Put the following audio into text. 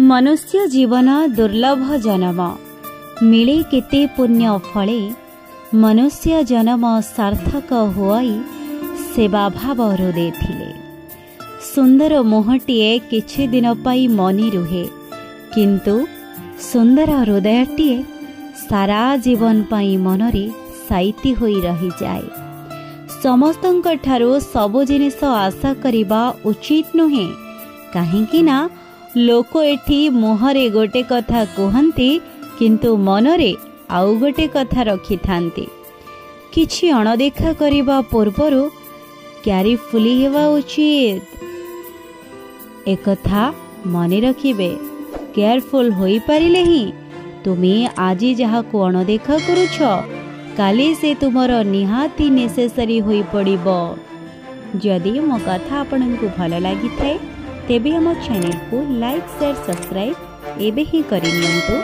मनुष्य जीवन दुर्लभ जन्म मिले केते पुण्य फले मनुष्य जन्म सार्थक हुआई सेवा भाव हृदय थिले। सुंदर मुहटीए किछि दिन पाई मनी रुहे किंतु सुंदर हृदयटीए सारा जीवन पाई मनरे साइती होई रही जाए। समस्तंक ठारो सबु जिनिस आशा करिबा उचित नुहे काहेकि ना लोक एठी मुहरे गोटे कथा कहंती किंतु मनरे आउ गोटे कथा रखि थांती। किछि अणदेखा करिबा पूर्वरु केयरफुली हेबा उचित। एकथा मने रखिबे केयरफुल होई परिले ही तुमे आजी जहा को अणदेखा करूछ काली से तुमर निहाती नेसेसरी होई पड़िबो। जदि मो कथा आपनकु भल लागि थाए तेबे हम चैनल को लाइक शेयर सब्सक्राइब एबे ही करि नियंतु।